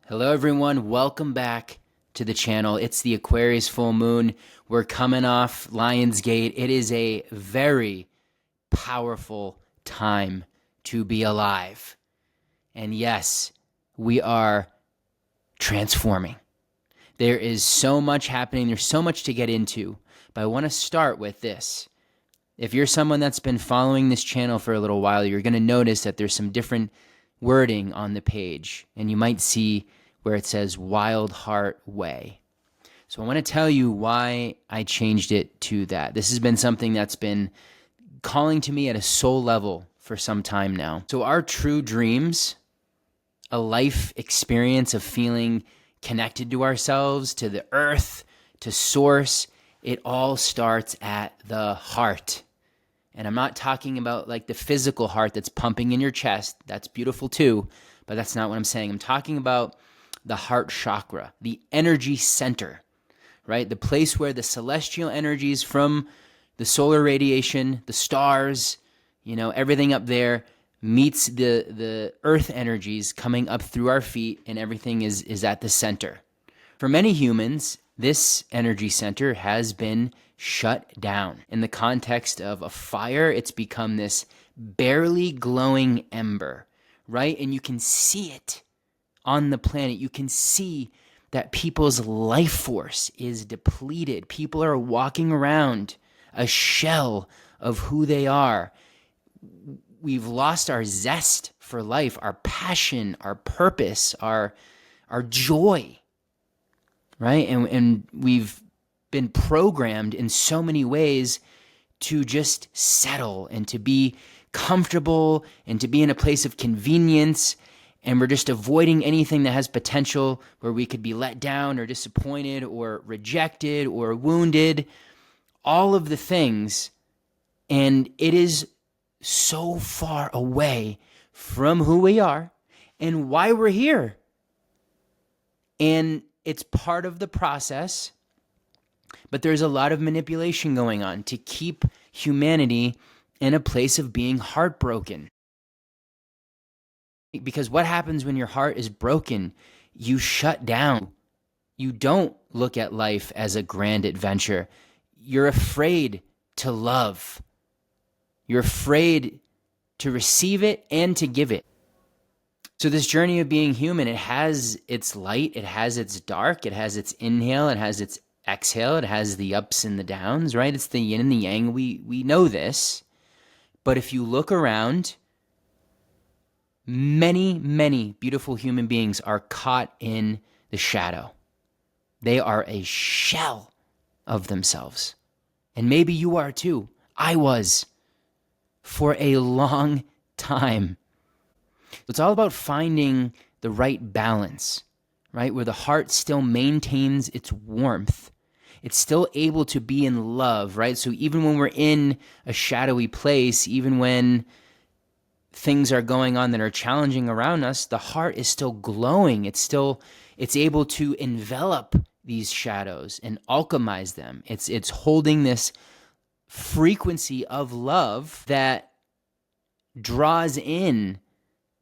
Hello, everyone. Welcome back to the channel. It's the Aquarius full moon. We're coming off Lionsgate. It is a very powerful time to be alive. And yes, we are transforming. There is so much happening. There's so much to get into. But I want to start with this. If you're someone that's been following this channel for a little while, you're going to notice that there's some different wording on the page. And you might see where it says Wild Heart Way. So I want to tell you why I changed it to that. This has been something that's been calling to me at a soul level for some time now. So our true dreams, a life experience of feeling connected to ourselves, to the earth, to source, it all starts at the heart. And I'm not talking about like the physical heart that's pumping in your chest. That's beautiful too, but that's not what I'm saying. I'm talking about the heart chakra, the energy center, right? The place where the celestial energies from the solar radiation, the stars, everything up there meets the earth energies coming up through our feet, and everything is at the center. For many humans, this energy center has been shut down. In the context of a fire, it's become this barely glowing ember, right? And you can see it on the planet. You can see that people's life force is depleted. People are walking around a shell of who they are. We've lost our zest for life, our passion, our purpose, our joy, right? And we've been programmed in so many ways to just settle and to be comfortable and to be in a place of convenience. And we're just avoiding anything that has potential where we could be let down or disappointed or rejected or wounded, all of the things. And it is so far away from who we are and why we're here. And it's part of the process, but there's a lot of manipulation going on to keep humanity in a place of being heartbroken. Because what happens when your heart is broken? You shut down. You don't look at life as a grand adventure. You're afraid to love. You're afraid to receive it and to give it. So this journey of being human, it has its light, it has its dark, it has its inhale, it has its exhale, it has the ups and the downs, right? It's the yin and the yang. We know this. But if you look around, many, many beautiful human beings are caught in the shadow. They are a shell of themselves. And maybe you are too. I was for a long time. It's all about finding the right balance, right? Where the heart still maintains its warmth. It's still able to be in love, right? So even when we're in a shadowy place, even when things are going on that are challenging around us, the heart is still glowing. It's able to envelop these shadows and alchemize them. It's holding this frequency of love that draws in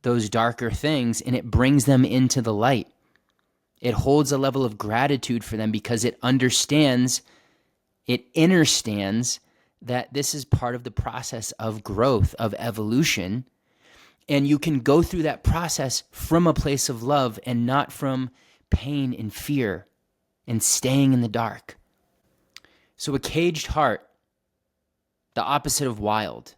those darker things and it brings them into the light. It holds a level of gratitude for them because it understands, it understands that this is part of the process of growth, of evolution. And you can go through that process from a place of love and not from pain and fear and staying in the dark. So a caged heart, the opposite of wild.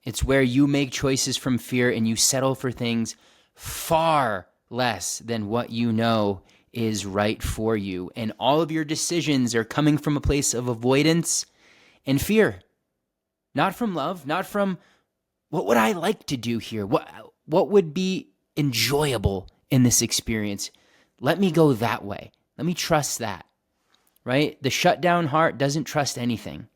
It's where you make choices from fear and you settle for things far less than what you know is right for you. And all of your decisions are coming from a place of avoidance and fear. Not from love, not from what would I like to do here? What would be enjoyable in this experience? Let me go that way. Let me trust that, right? The shut down heart doesn't trust anything.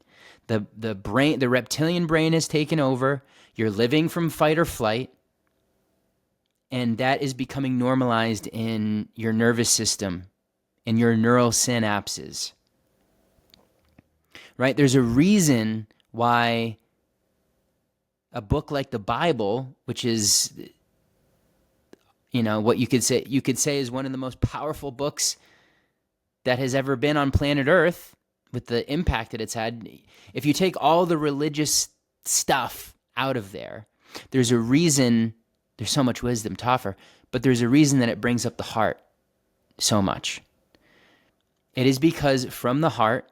The brain, the reptilian brain has taken over. You're living from fight or flight. And that is becoming normalized in your nervous system, in your neural synapses, right? There's a reason why a book like the Bible, which is what you could say is one of the most powerful books that has ever been on planet Earth, with the impact that it's had. If you take all the religious stuff out of there, there's a reason there's so much wisdom to offer, but there's a reason that it brings up the heart so much. It is because from the heart,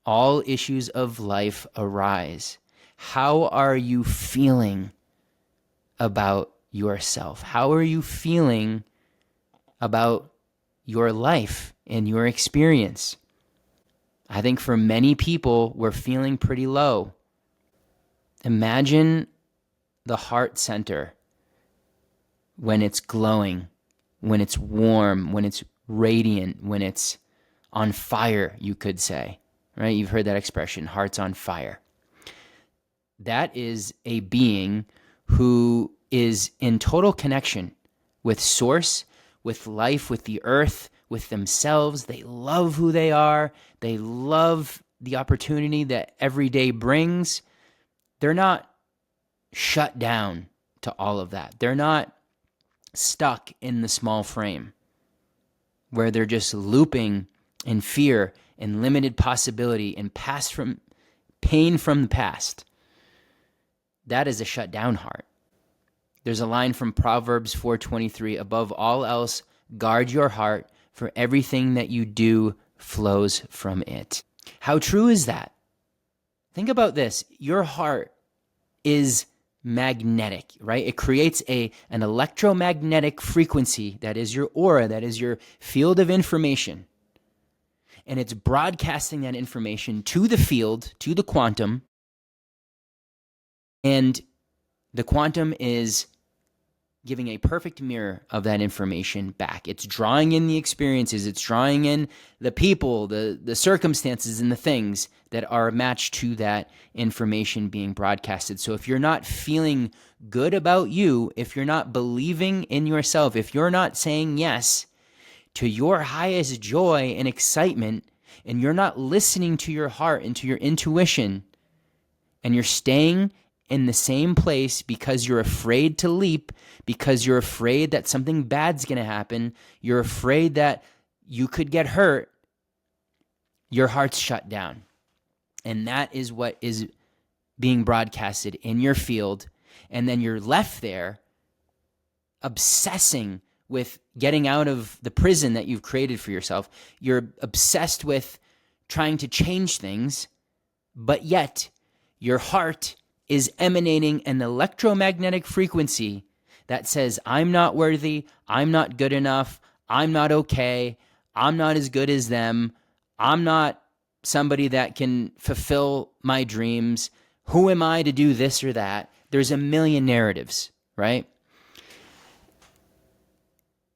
all issues of life arise. How are you feeling about yourself? How are you feeling about your life and your experience? I think for many people, we're feeling pretty low. Imagine the heart center when it's glowing, when it's warm, when it's radiant, when it's on fire, you could say, right? You've heard that expression, heart's on fire. That is a being who is in total connection with source, with life, with the earth, with themselves. They love who they are. They love the opportunity that every day brings. They're not shut down to all of that. They're not stuck in the small frame where they're just looping in fear and limited possibility and pain from the past. That is a shut down heart. There's a line from Proverbs 4:23, above all else, guard your heart, for everything that you do flows from it. How true is that? Think about this. Your heart is magnetic, right? It creates an electromagnetic frequency that is your aura, that is your field of information. And it's broadcasting that information to the field, to the quantum. And the quantum is giving a perfect mirror of that information back. It's drawing in the experiences, it's drawing in the people, the circumstances, and the things that are matched to that information being broadcasted. So if you're not feeling good about you, if you're not believing in yourself, if you're not saying yes to your highest joy and excitement, and you're not listening to your heart and to your intuition, and you're staying in the same place because you're afraid to leap, because you're afraid that something bad's going to happen, you're afraid that you could get hurt, your heart's shut down. And that is what is being broadcasted in your field. And then you're left there obsessing with getting out of the prison that you've created for yourself. You're obsessed with trying to change things, but yet your heart is emanating an electromagnetic frequency that says, I'm not worthy, I'm not good enough, I'm not okay, I'm not as good as them, I'm not somebody that can fulfill my dreams, who am I to do this or that? There's a million narratives, right?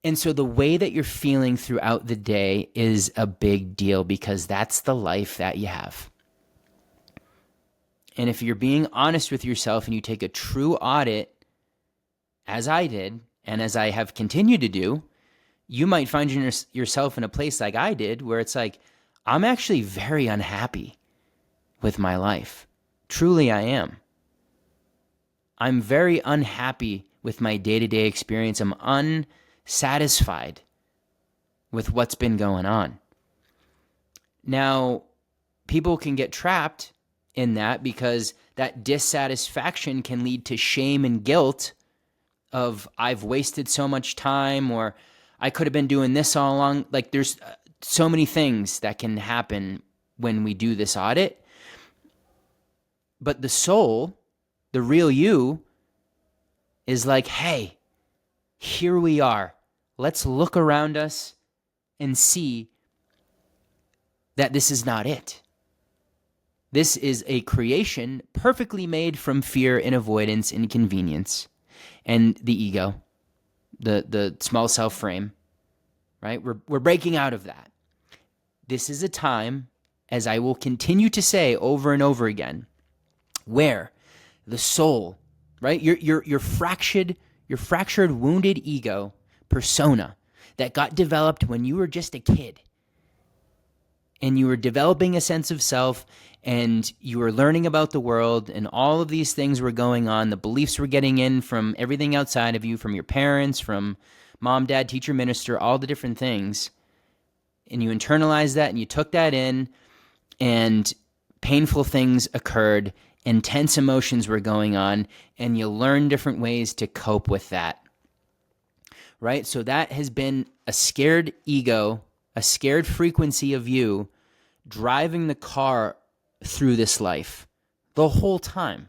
And so the way that you're feeling throughout the day is a big deal, because that's the life that you have. And if you're being honest with yourself and you take a true audit, as I did, and as I have continued to do, you might find yourself in a place like I did, where it's like, I'm actually very unhappy with my life. Truly, I am. I'm very unhappy with my day-to-day experience. I'm unsatisfied with what's been going on. Now, people can get trapped in that, because that dissatisfaction can lead to shame and guilt of, I've wasted so much time, or I could have been doing this all along. Like, there's so many things that can happen when we do this audit. But the soul, the real you, is like, hey, here we are. Let's look around us and see that this is not it. This is a creation perfectly made from fear and avoidance and convenience and the ego, the small self frame, right? We're breaking out of that. This is a time, as I will continue to say over and over again, where the soul, right? Your fractured, wounded ego persona that got developed when you were just a kid, and you were developing a sense of self, and you were learning about the world, and all of these things were going on. The beliefs were getting in from everything outside of you, from your parents, from mom, dad, teacher, minister, all the different things, and you internalized that and you took that in, and painful things occurred, intense emotions were going on, and you learned different ways to cope with that, right? So that has been a scared ego, a scared frequency of you driving the car through this life the whole time.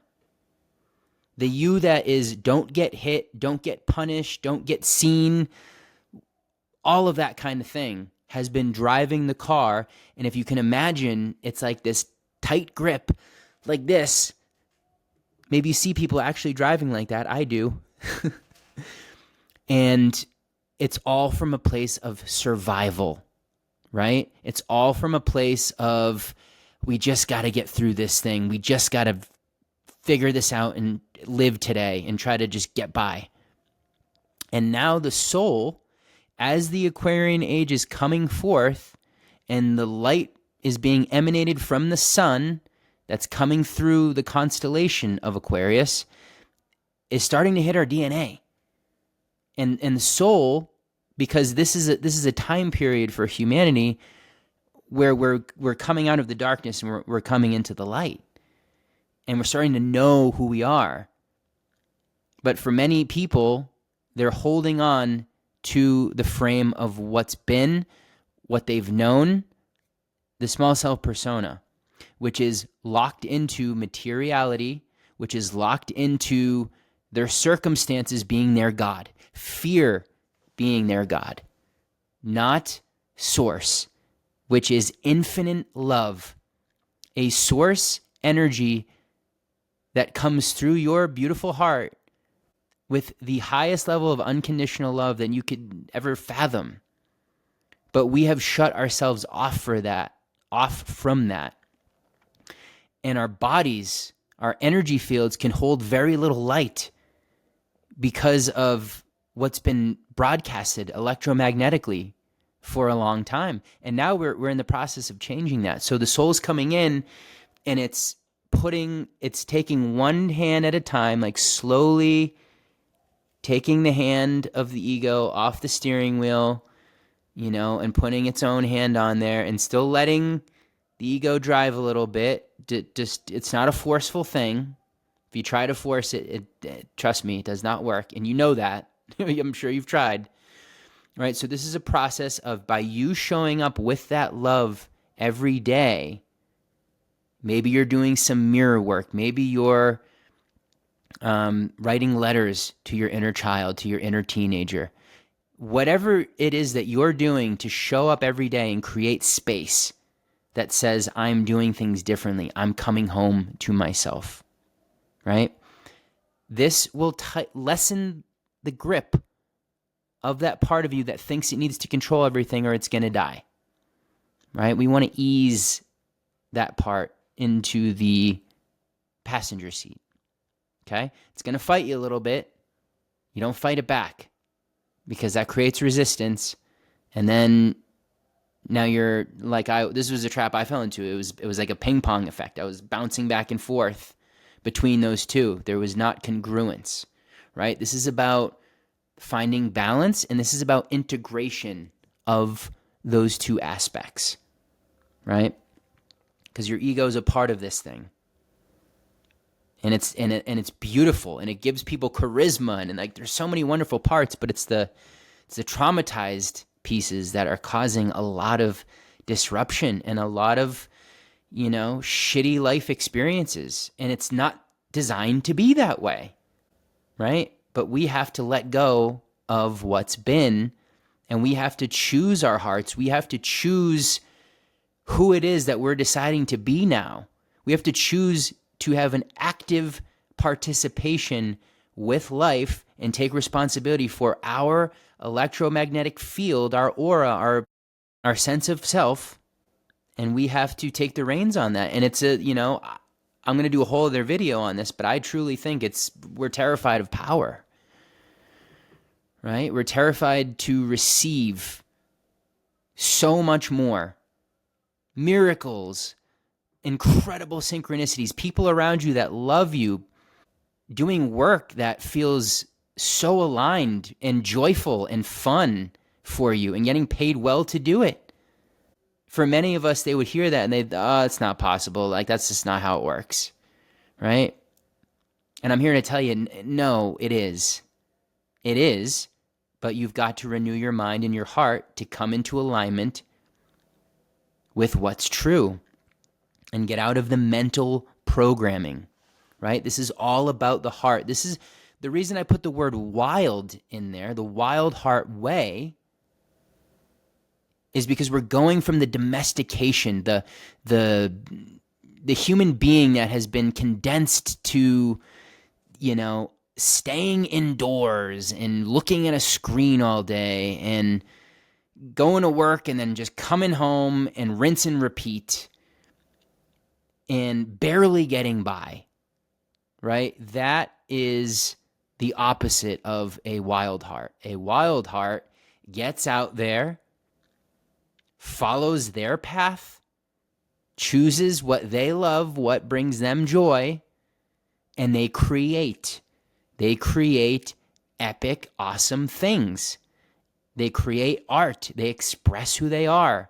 The you that is don't get hit, don't get punished, don't get seen, all of that kind of thing has been driving the car. And if you can imagine, it's like this tight grip like this. Maybe you see people actually driving like that. I do. And it's all from a place of survival, right? It's all from a place of, we just got to get through this thing. We just got to figure this out and live today and try to just get by. And now the soul, as the Aquarian age is coming forth and the light is being emanated from the sun that's coming through the constellation of Aquarius, is starting to hit our DNA. And the soul, because this is a time period for humanity where we're coming out of the darkness and we're coming into the light. And we're starting to know who we are. But for many people, they're holding on to the frame of what's been, what they've known, the small self persona, which is locked into materiality, which is locked into their circumstances being their God, fear being their God, not source, which is infinite love, a source energy that comes through your beautiful heart with the highest level of unconditional love that you could ever fathom. But we have shut ourselves off from that. And our bodies, our energy fields can hold very little light because of what's been broadcasted electromagnetically for a long time. And now we're in the process of changing that. So the soul's coming in and it's taking one hand at a time, like slowly taking the hand of the ego off the steering wheel, and putting its own hand on there and still letting the ego drive a little bit. It's not a forceful thing. If you try to force it, trust me, it does not work. And you know that. I'm sure you've tried. Right? So this is a process of, by you showing up with that love every day, maybe you're doing some mirror work. Maybe you're writing letters to your inner child, to your inner teenager. Whatever it is that you're doing to show up every day and create space that says, I'm doing things differently. I'm coming home to myself, right? This will lessen the grip of that part of you that thinks it needs to control everything or it's going to die, right? We want to ease that part into the passenger seat, okay? It's going to fight you a little bit. You don't fight it back because that creates resistance. And then now you're like, this was a trap I fell into. It was like a ping pong effect. I was bouncing back and forth between those two. There was not congruence, right? This is about finding balance, and this is about integration of those two aspects, right? Because your ego is a part of this thing. And it's beautiful, and it gives people charisma, and like there's so many wonderful parts, but it's the traumatized pieces that are causing a lot of disruption and a lot of, shitty life experiences. And it's not designed to be that way, right? But we have to let go of what's been, and we have to choose our hearts. We have to choose who it is that we're deciding to be now. We have to choose to have an active participation with life and take responsibility for our electromagnetic field, our aura, our sense of self. And we have to take the reins on that. And it's I'm going to do a whole other video on this, but I truly think we're terrified of power, right? We're terrified to receive so much more. Miracles, incredible synchronicities, people around you that love you, doing work that feels so aligned and joyful and fun for you and getting paid well to do it. For many of us, they would hear that and they'd, oh, it's not possible. Like, that's just not how it works, right? And I'm here to tell you, no, it is. It is, but you've got to renew your mind and your heart to come into alignment with what's true and get out of the mental programming, right? This is all about the heart. This is the reason I put the word wild in there, the wild heart way, is because we're going from the domestication, the human being that has been condensed to, staying indoors and looking at a screen all day and going to work and then just coming home and rinse and repeat and barely getting by, right? That is the opposite of a wild heart. A wild heart gets out there, follows their path, chooses what they love, what brings them joy, and they create. They create epic, awesome things. They create art. They express who they are.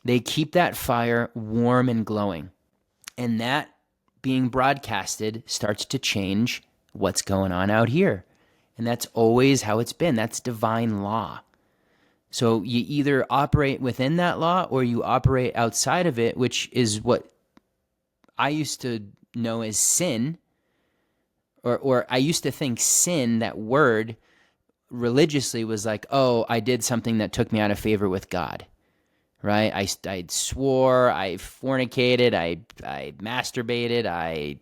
They keep that fire warm and glowing. And that being broadcasted starts to change what's going on out here. And that's always how it's been. That's divine law. So you either operate within that law or you operate outside of it, which is what I used to know as sin. Or I used to think sin, that word, religiously was like, oh, I did something that took me out of favor with God, right? I swore, I fornicated, I masturbated, I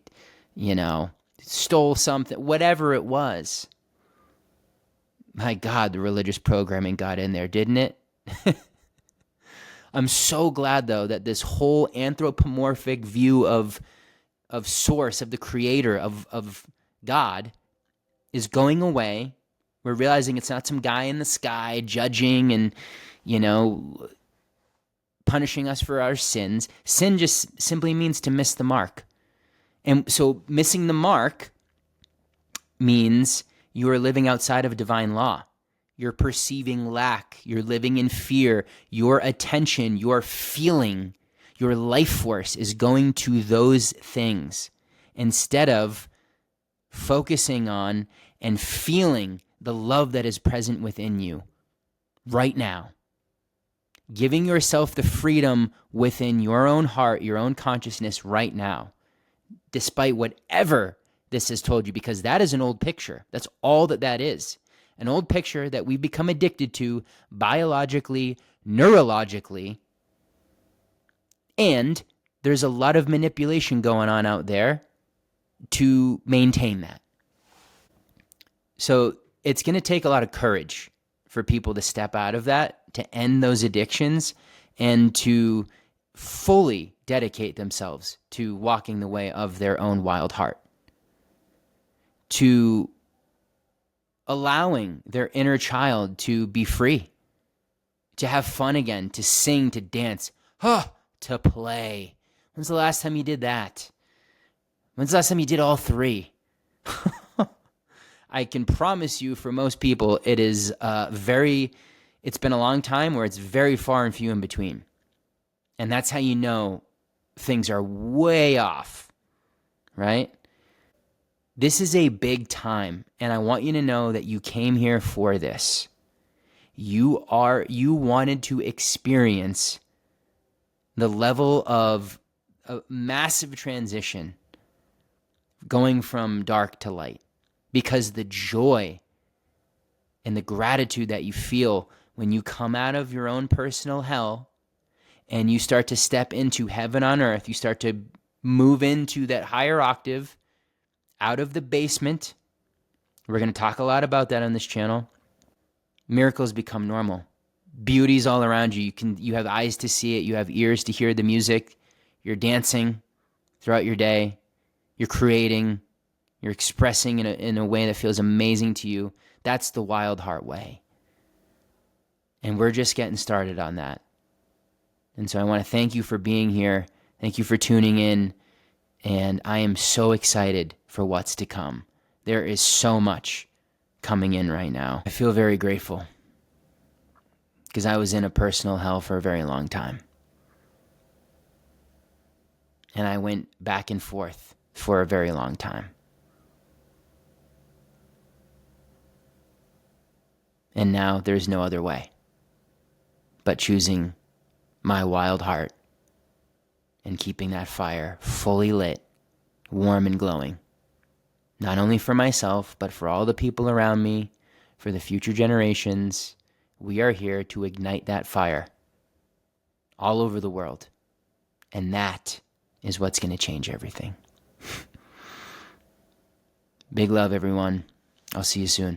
stole something, whatever it was. My God, the religious programming got in there, didn't it? I'm so glad, though, that this whole anthropomorphic view of source, of the creator, of God, is going away. We're realizing it's not some guy in the sky judging and, punishing us for our sins. Sin just simply means to miss the mark. And so missing the mark means you are living outside of divine law. You're perceiving lack. You're living in fear. Your attention, your feeling, your life force is going to those things instead of focusing on and feeling the love that is present within you right now. Giving yourself the freedom within your own heart, your own consciousness right now, despite whatever this has told you, because that is an old picture. That's all that is. An old picture that we've become addicted to biologically, neurologically, and there's a lot of manipulation going on out there to maintain that. So it's going to take a lot of courage for people to step out of that, to end those addictions, and to fully dedicate themselves to walking the way of their own wild heart, to allowing their inner child to be free, to have fun again, to sing, to dance, to play. When's the last time you did that? When's the last time you did all three? I can promise you, for most people, it is it's been a long time where it's very far and few in between. And that's how you know things are way off, right? This is a big time, and I want you to know that you came here for this. You wanted to experience the level of a massive transition going from dark to light, because the joy and the gratitude that you feel when you come out of your own personal hell and you start to step into heaven on earth, you start to move into that higher octave, out of the basement. We're going to talk a lot about that on this channel. Miracles become normal. Beauty's all around you. You have eyes to see it. You have ears to hear the music. You're dancing throughout your day. You're creating. You're expressing in a way that feels amazing to you. That's the wild heart way. And we're just getting started on that. And so I want to thank you for being here. Thank you for tuning in. And I am so excited for what's to come. There is so much. coming in right now. I feel very grateful because I was in a personal hell for a very long time. And I went back and forth for a very long time. And now there's no other way but choosing my wild heart and keeping that fire fully lit, warm and glowing. Not only for myself, but for all the people around me, for the future generations. We are here to ignite that fire all over the world. And that is what's going to change everything. Big love, everyone. I'll see you soon.